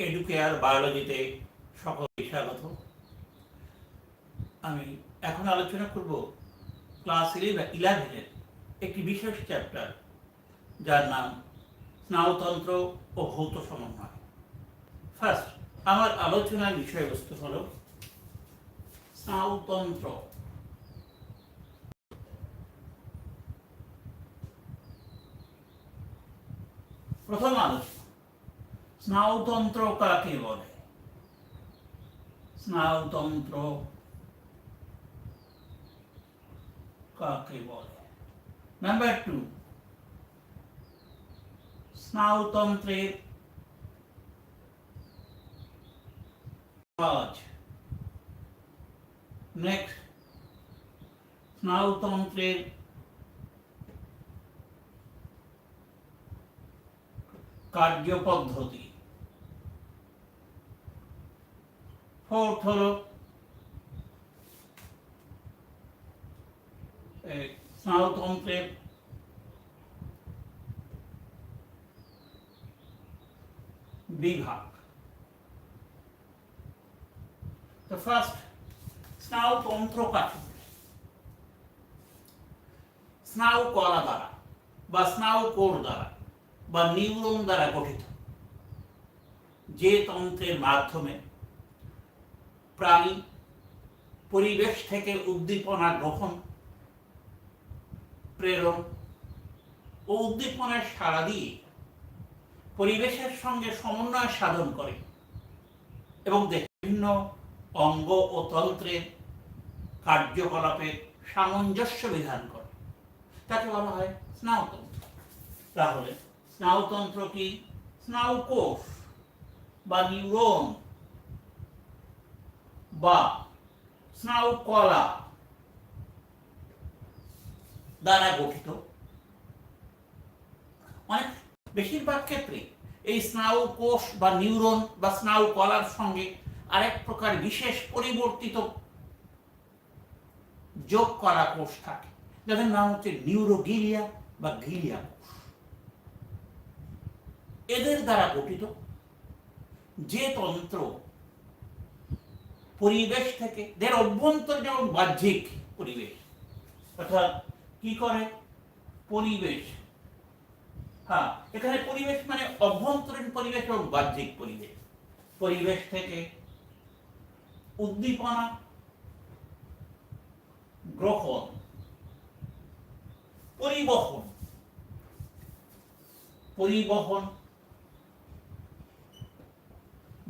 Educare বায়োলজিতে সকলকে স্বাগত। আমি এখন আলোচনা করব ক্লাস 11-এর একটি বিশেষ চ্যাপ্টার, যার নাম স্নায়ুতন্ত্র ও ভৌত সমন্বয়। ফার্স্ট, আমার আলোচনার বিষয়বস্তু হল স্নায়ুতন্ত্র। প্রথম আলোচনা, স্নায়ুতন্ত্র কাকে বলে? স্নায়ুতন্ত্র কাকে বলে? নাম্বার 2, স্নায়ুতন্ত্রের কাজ। নেক্সট, স্নায়ুতন্ত্রের কার্যপদ্ধতি। ফোর্থ হল স্নায়ুতন্ত্রের বিভাগ। তো ফার্স্ট, স্নায়ুতন্ত্র কাকে বলে? স্নায়ু কলা দ্বারা বা স্নায়ু কোষ দ্বারা বা নিউরন দ্বারা গঠিত যে তন্ত্রের মাধ্যমে প্রাণী পরিবেশ থেকে উদ্দীপনা গ্রহণ, প্রেরণ ও উদ্দীপনার সাড়া দিয়ে পরিবেশের সঙ্গে সমন্বয় সাধন করে এবং বিভিন্ন অঙ্গ ও তন্ত্রের কার্যকলাপের সামঞ্জস্য বিধান করে, তাকে বলা হয় স্নায়ুতন্ত্র। তাহলে স্নায়ুতন্ত্র কি? স্নায়ুকোষ বা নিউরন বা স্নায়ুকলা দ্বারা গঠিত। অনেক বেশিরভাগ ক্ষেত্রে এই স্নায়ুকোষ বা নিউরন বা স্নায়ুকলার সঙ্গে আরেক প্রকার বিশেষ পরিবর্তিত যোগ করা কোষ থাকে, যাদের নাম হচ্ছে নিউরোগিলিয়া বা গিলিয়া কোষ। এদের দ্বারা গঠিত যে তন্ত্র পরিবেশ থেকে, এদের অভ্যন্তরীণ এবং বাহ্যিক পরিবেশ, অর্থাৎ কি করে পরিবেশ, হ্যাঁ এখানে পরিবেশ মানে অভ্যন্তরীণ পরিবেশ এবং বাহ্যিক পরিবেশ। পরিবেশ থেকে উদ্দীপনা গ্রহণ, পরিবহন,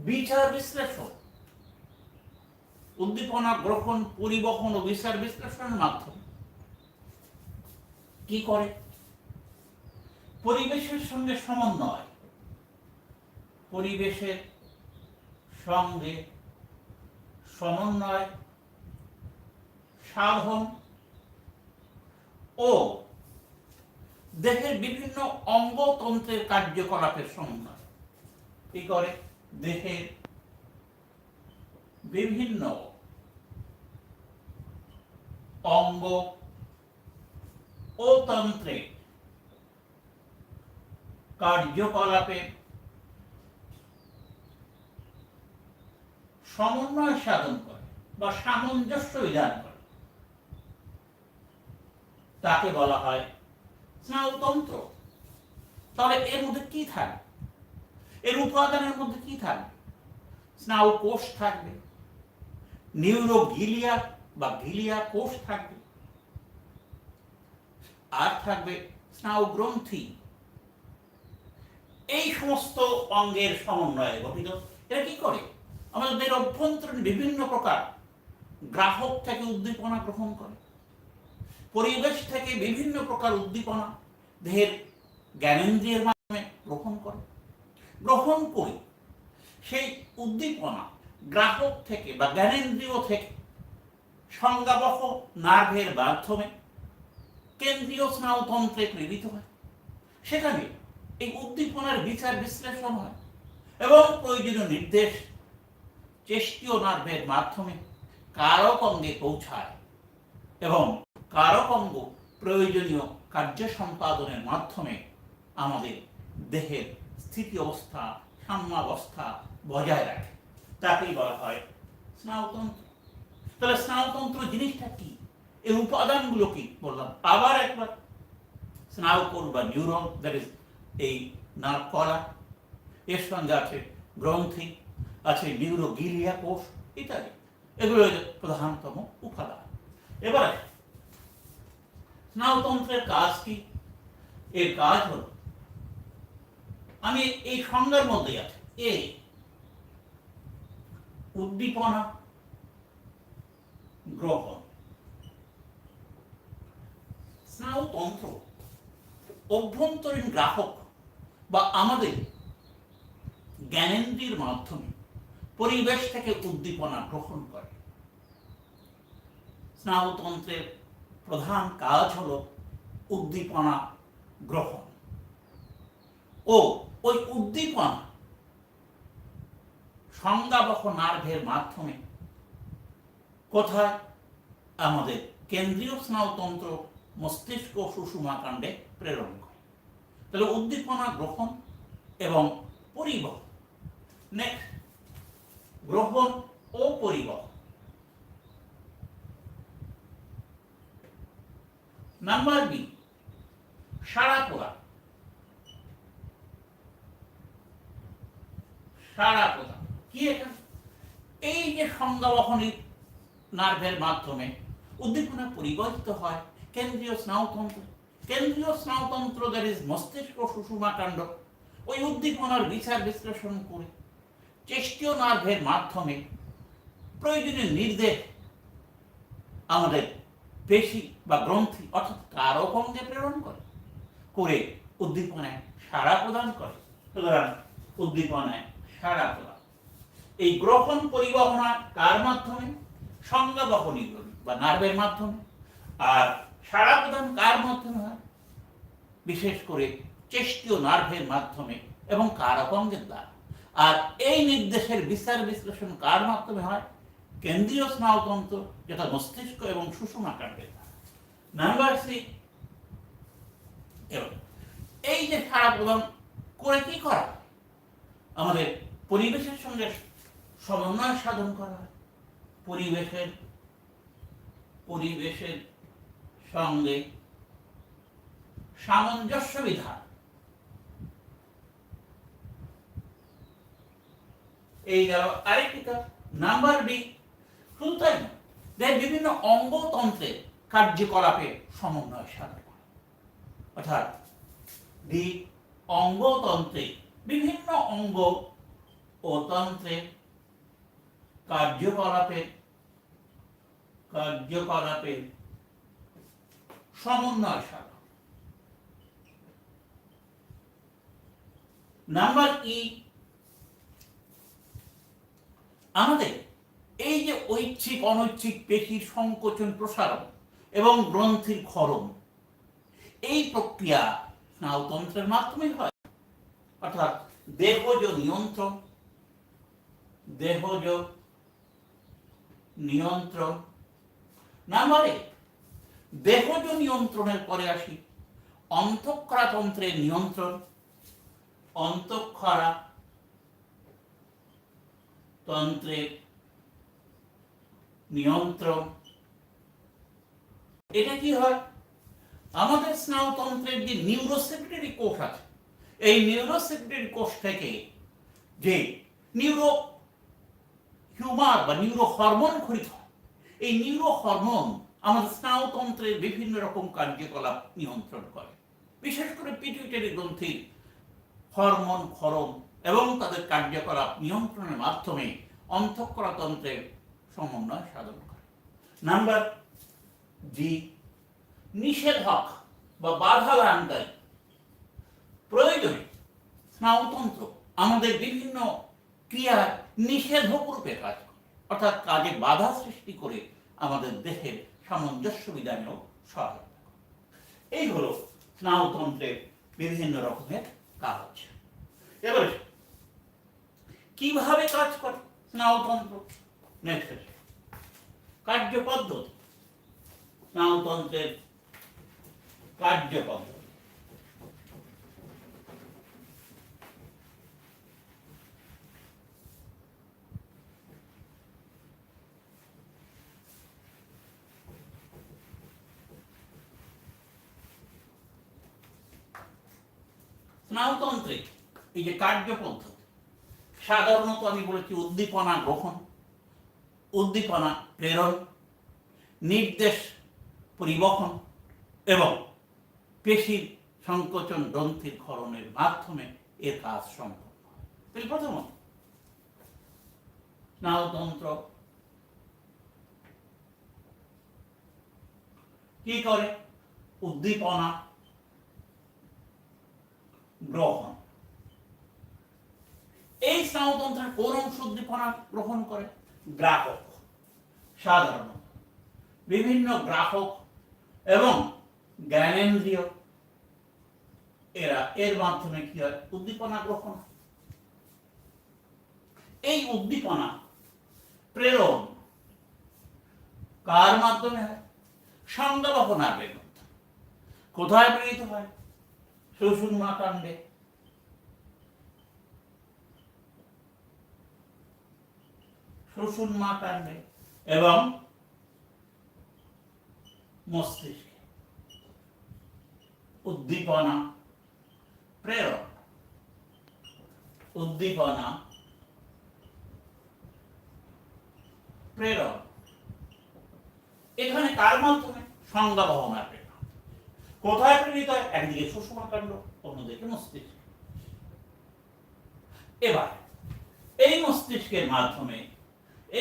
বিচার বিশ্লেষণ, উদ্দীপনা গ্রহণ, পরিবহন ও বিচার বিশ্লেষণের মাধ্যমে কি করে? পরিবেশের সঙ্গে সমন্বয়, পরিবেশের সঙ্গে সমন্বয় সাধন ও দেহের বিভিন্ন অঙ্গতন্ত্রের কার্যকলাপের সমন্বয়। কি করে? দেহের বিভিন্ন অঙ্গ ও তন্ত্রে কার্যকলাপে সমন্বয় সাধন করে বা সামঞ্জস্য বিধান করে, তাকে বলা হয় স্নায়ুতন্ত্র। তাহলে এর মধ্যে কি থাকবে? এর উপাদানের মধ্যে কি থাকবে? স্নায়ুকোষ থাকবে, নিউরোগিলিয়া বা গিলিয়া কোষ থাকবে, আর থাকবে স্নায়ুগ্রন্থি। এই সমস্ত অঙ্গের সমন্বয়ে গঠিত। এরা কি করে? আমাদের অভ্যন্তরীণ বিভিন্ন প্রকার গ্রাহক থেকে উদ্দীপনা গ্রহণ করে, পরিবেশ থেকে বিভিন্ন প্রকার উদ্দীপনা দেহের জ্ঞানেন্দ্রিয়ের মাধ্যমে গ্রহণ করে সেই উদ্দীপনা গ্রাহক থেকে বা জ্ঞানেন্দ্রিয় থেকে সংজ্ঞাবহ নার্ভের মাধ্যমে কেন্দ্রীয় স্নায়ুতন্ত্রে প্রেরিত হয়। সেখানে এই উদ্দীপনার বিচার বিশ্লেষণ হয় এবং প্রয়োজনীয় নির্দেশ চেষ্টীয় নার্ভের মাধ্যমে কারক অঙ্গে পৌঁছায় এবং কারক অঙ্গ প্রয়োজনীয় কার্য সম্পাদনের মাধ্যমে আমাদের দেহের স্থিতি অবস্থা, সাম্যাবস্থা বজায় রাখে, তাকেই বলা হয় স্নায়ুতন্ত্র। তাহলে স্নায়ুতন্ত্র জিনিসটা কি, এই উপাদানগুলো কি বললাম আবার একবার। স্নায়ুকোষ বা নিউরন, দ্যাট ইজ এই নার্ভ কলা, এর সঙ্গে আছে গ্রন্থি, আছে নিউরোগিলিয়া কোষ ইত্যাদি, এগুলো প্রধানতম উপাদান। এবার স্নায়ুতন্ত্রের কাজ কি? এর কাজ হল, আমি এই সংজ্ঞার মধ্যে আছে এ উদ্দীপনা গ্রহণ। স্নায়ুতন্ত্র অভ্যন্তরীণ গ্রাহক বা আমাদের জ্ঞানেন্দ্রিয়ের মাধ্যমে পরিবেশ থেকে উদ্দীপনা গ্রহণ করে। স্নায়ুতন্ত্রের প্রধান কাজ হল উদ্দীপনা গ্রহণ ও ওই উদ্দীপনা সংজ্ঞাবহ নার্ভের মাধ্যমে কোথায়? আমাদের কেন্দ্রীয় স্নায়ুতন্ত্র মস্তিষ্ক সুষুমাকাণ্ডে প্রেরণ করে। তাহলে উদ্দীপনা গ্রহণ এবং পরিবহন। নেক্সট, গ্রহণ ও পরিবহন। নাম্বার বি, সাড়া প্রদান। সাড়া প্রদান কি এখানে? এই যে সংজ্ঞাবহনী নার্ভের মাধ্যমে উদ্দীপনা পরিবর্তিত হয় কেন্দ্রীয় স্নায়ুতন্ত্র। কেন্দ্রীয় স্নায়ুতন্ত্র দ্যাট ইজ মস্তিষ্ক সুষুমাকাণ্ড ওই উদ্দীপনার বিচার বিশ্লেষণ করে চেষ্টীয় নার্ভের মাধ্যমে প্রয়োজনীয় নির্দেশ আমাদের পেশি বা গ্রন্থি অর্থাৎ কারক অঙ্গে প্রেরণ করে উদ্দীপনায় সাড়া প্রদান করে। সুতরাং উদ্দীপনায় সাড়া প্রদান। এই গ্রহণ পরিবহনা কার মাধ্যমে? সংজ্ঞাবহনী বা নার্ভের মাধ্যমে। আর সাড়া প্রদান কার মাধ্যমে হয়? বিশেষ করে চেষ্টীয় নার্ভের মাধ্যমে এবং কারক অঙ্গের দ্বারা। আর এই নির্দেশের বিচার বিশ্লেষণ কার মাধ্যমে হয়? কেন্দ্রীয় স্নায়ুতন্ত্র, যেটা মস্তিষ্ক এবং সুষুমাকাণ্ডের দ্বারা। নাম্বার সি, এই যে সাড়া প্রদান করে কি করা? আমাদের পরিবেশের সঙ্গে সমন্বয় সাধন করা হয়। পরিবেশের সঙ্গে সামঞ্জস্য বিধান। এই গেল আরেকটি কাজ। নাম্বার বি, শুধু তাই না, বিভিন্ন অঙ্গতন্ত্রের কার্যকলাপে সমন্বয় সাধন করা। অর্থাৎ বি, অঙ্গতন্ত্রে বিভিন্ন অঙ্গ ও তন্ত্রের কার্যকলাপে সমন্বয় সাধন। নাম্বার ই, আমাদের এই যে ঐচ্ছিক অনৈচ্ছিক পেশির সংকোচন প্রসারণ এবং গ্রন্থির ক্ষরণ, এই প্রক্রিয়া স্নায়ুতন্ত্রের মাধ্যমে হয়। অর্থাৎ দেহজ নিয়ন্ত্রণ। নাম্বারে দেহজ নিয়ন্ত্রণের পরে আসি অন্তঃক্ষরা তন্ত্রের নিয়ন্ত্রণ। অন্তঃক্ষরা তন্ত্রের নিয়ন্ত্রণ, এটা কি হয়? আমাদের স্নায়ুতন্ত্রের যে নিউরোসেক্রেটরি কোষ আছে, এই নিউরোসেক্রেটরি কোষ থেকে যে নিউরো হিউমার বা নিউরো হরমোন খরিত হয়, এই নিউরো হরমোন আমাদের স্নায়ুতন্ত্রের বিভিন্ন রকম কার্যকলাপ নিয়ন্ত্রণ করে। বিশেষ করে পিটুইটারি গ্রন্থির হরমোন ক্ষরণ এবং তাদের কার্যকলাপ নিয়ন্ত্রণের মাধ্যমে অন্তঃক্ষরা তন্ত্রের সমন্বয় সাধন করে। নাম্বার জি, নিষেধক বা বাধা দানকারী। প্রয়োজনে স্নায়ুতন্ত্র আমাদের বিভিন্ন ক্রিয়ার নিষেধক রূপে কাজ করে, অর্থাৎ কাজে বাধা সৃষ্টি করে আমাদের দেহের সামঞ্জস্য বিধানেও সহায়তা করে। এই হলো স্নায়ুতন্ত্রের বিভিন্ন রকমের কাজ। এবারে কিভাবে কাজ করে স্নায়ুতন্ত্র? নেক্সট, কার্যপদ্ধতি। স্নায়ুতন্ত্রের কার্যপদ্ধতি। স্নায়ুতন্ত্রে এই যে কার্যপদ্ধতি, সাধারণত আমি বলেছি উদ্দীপনা গ্রহণ, উদ্দীপনা প্রেরণ, নির্দেশ পরিবহন এবং পেশির সংকোচন গ্রন্থির ক্ষরণের মাধ্যমে এর কাজ সম্পন্ন হয়। তাহলে প্রথমত স্নায়ুতন্ত্র কি করে? উদ্দীপনা গ্রহণ। এই স্নায়ুতন্ত্রের কোন অংশ উদ্দীপনা গ্রহণ করে? গ্রাহক। সাধারণত বিভিন্ন গ্রাহক এবং জ্ঞানেন্দ্রিয় এর মাধ্যমে কি হয়? উদ্দীপনা গ্রহণ। এই উদ্দীপনা প্রেরণ কার মাধ্যমে হয়? সংজ্ঞাবহ নার্ভের মাধ্যমে। কোথায় প্রেরিত হয়? সুষুম্না কাণ্ডে। সুষুম্না কাণ্ডে এবং মস্তিষ্কে। উদ্দীপনা প্রেরণ, উদ্দীপনা প্রেরণ এখানে কার মাধ্যমে? সংজ্ঞাবহ নার্ভের মাধ্যমে। কোথায় প্রেরিত হয়? একদিকে সুষুম্না কাণ্ড, অন্যদিকে মস্তিষ্ক। এবার এই মস্তিষ্কের মাধ্যমে,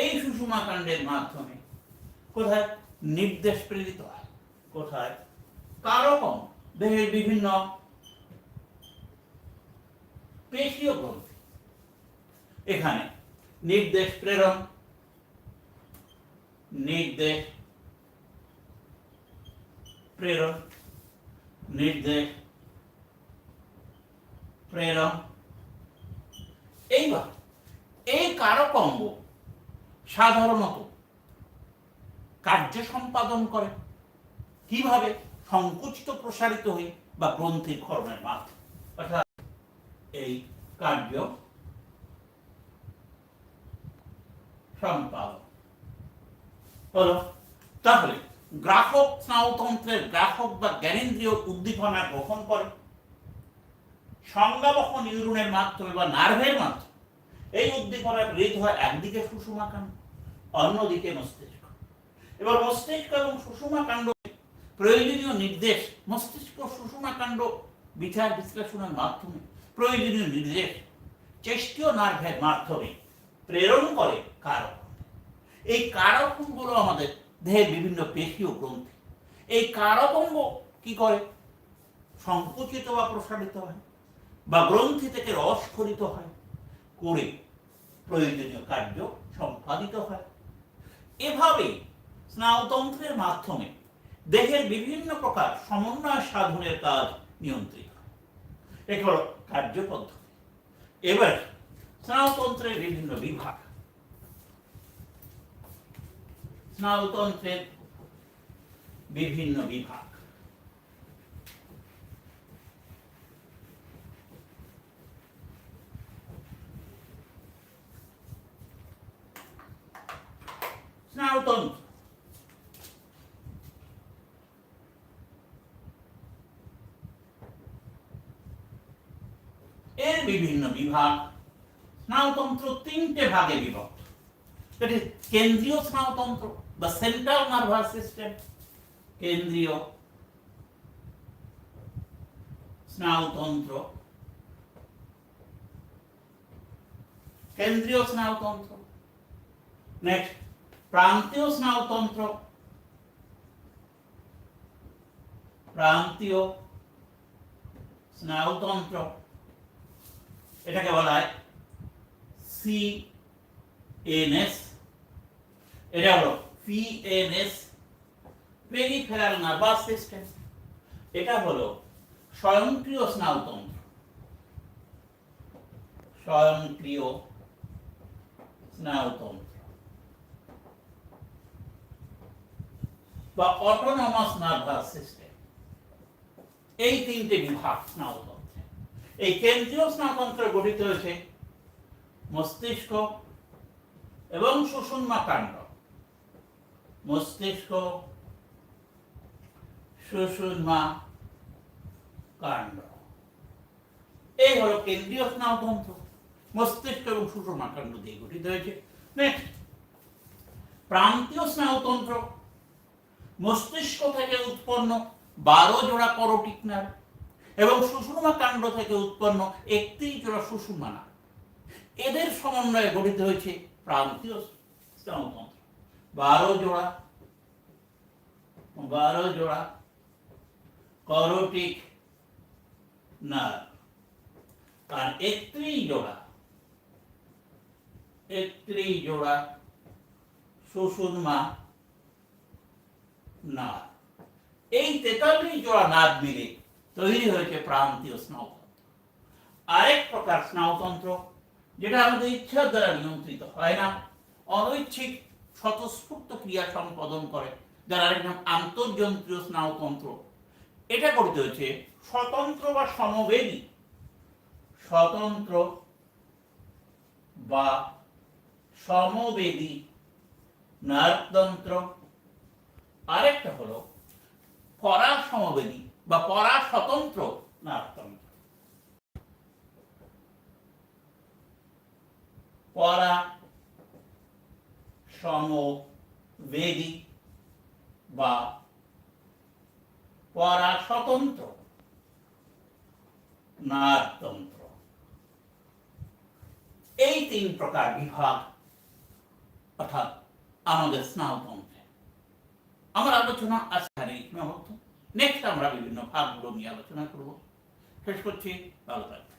এই সুষুম্না কাণ্ডের মাধ্যমে কোথায় নির্দেশ প্রেরিত হয়? কোথায়? কারকম দেহের বিভিন্ন পেশীয় গ্রন্থি। এখানে নির্দেশ প্রেরণ, নির্দেশ প্রেরণ, নির্দেশ প্রেরণ। এইবার এই কারক অঙ্গ সাধারণত কার্য সম্পাদন করে কিভাবে? সংকুচিত প্রসারিত হয়ে বা গ্রন্থির ক্ষরণের মাধ্যমে। অর্থাৎ এই কার্য সম্পাদন হলো। তাহলে গ্রাহক স্নায়ুতন্ত্রের গ্রাহক বা জ্ঞানেন্দ্রিয় উদ্দীপনা গ্রহণ করে সংজ্ঞাবহ নিউরনের মাধ্যমে বা নার্ভের মাধ্যমে। এই উদ্দীপনা প্রেরিত হয় একদিকে সুষুম্না কাণ্ড, অন্যদিকে মস্তিষ্ক। এবার মস্তিষ্ক এবং সুষুম্না কাণ্ড প্রয়োজনীয় নির্দেশ মস্তিষ্ক সুষুম্না কাণ্ড বিচার বিশ্লেষণের মাধ্যমে প্রয়োজনীয় নির্দেশ চেষ্টীয় নার্ভের মাধ্যমে প্রেরণ করে কারক। এই কারকগুলো আমাদের দেহের বিভিন্ন পেশীয় গ্রন্থি। এই কারক অঙ্গ কি করে? সংকুচিত বা প্রসারিত হয় বা গ্রন্থি থেকে রস স্খলিত হয়, করে প্রয়োজনীয় কার্য সম্পাদিত হয়। এভাবে স্নায়ুতন্ত্রের মাধ্যমে দেহের বিভিন্ন প্রকার সমন্বয় সাধনের কাজ নিয়ন্ত্রিত হয়। এটা হল কার্যপদ্ধতি। এবার স্নায়ুতন্ত্রের বিভিন্ন বিভাগ। স্নায়ুতন্ত্রের বিভিন্ন বিভাগ। স্নায়ুতন্ত্র এর বিভিন্ন বিভাগ। স্নায়ুতন্ত্র তিনটে ভাগে বিভক্ত। এটি কেন্দ্রীয় স্নায়ুতন্ত্র বা সেন্ট্রাল নার্ভাস সিস্টেম, কেন্দ্রীয় স্নায়ুতন্ত্র, কেন্দ্রীয় স্নায়ুতন্ত্র। নেক্সট প্রান্তীয় স্নায়ুতন্ত্র, প্রান্তীয় স্নায়ুতন্ত্র। এটাকে বলা হয় সিএনএস। এটা হলো পিএনএস, পেরিফেরাল নার্ভাস সিস্টেম। এটা হলো স্বয়ংক্রিয় স্নায়ুতন্ত্র, স্বয়ংক্রিয় স্নায়ুতন্ত্র বা অটোনমাস নার্ভাস সিস্টেম। এই তিনটে বিভাগ স্নায়ুতন্ত্রে। এই কেন্দ্রীয় স্নায়ুতন্ত্র গঠিত হয়েছে মস্তিষ্ক এবং সুষুম্না কাণ্ড। মস্তিষ্ক, সুষুম্না কাণ্ড। এই হলো কেন্দ্রীয় স্নায়ুতন্ত্র, মস্তিষ্ক এবং সুষুম্নাকাণ্ড দিয়ে গঠিত হয়েছে। নেক্সট, প্রান্তীয় স্নায়ুতন্ত্র, মস্তিষ্ক থেকে উৎপন্ন 12 জোড়া করোটিক নার্ভ এবং সুষুম্নাকাণ্ড থেকে উৎপন্ন 31 জোড়া সুষুম্না নার্ভ, এদের সমন্বয়ে গঠিত হয়েছে প্রান্তীয় স্নায়ুতন্ত্র। 12 জোড়া করোটিক নার্ভ আর 31 জোড়া সুষুম্না নার্ভ, এই 43 জোড়া নার্ভ মিলে তৈরি হয়েছে প্রান্তীয় স্নায়ুতন্ত্র। আরেক প্রকার স্নায়ুতন্ত্র যেটা আমাদের ইচ্ছার দ্বারা নিয়ন্ত্রিত হয় না, অনৈচ্ছিক স্বতঃস্ফূর্ত ক্রিয়া সম্পাদন করে, যার আরেক নাম আন্তর্যন্ত্রীয় স্নায়ুতন্ত্র। এটা করতে হচ্ছে স্বতন্ত্র বা সমবেদী, স্বতন্ত্র বা সমবেদী নার্ভতন্ত্র। আরেকটা হলো পরাসমবেদী বা পরাস্বতন্ত্র নার্ভতন্ত্র। পরাসমবেদী বা পরাস্বতন্ত্র নার্ভতন্ত্র, এই 3 প্রকার বিভাগ অর্থাৎ আমাদের স্নায়ুতন্ত্রে। আমার আলোচনা আজকে সীমাবদ্ধ। নেক্সট আমরা বিভিন্ন ভাগগুলো নিয়ে আলোচনা করব। শেষ করছি, ভালো থাকবেন।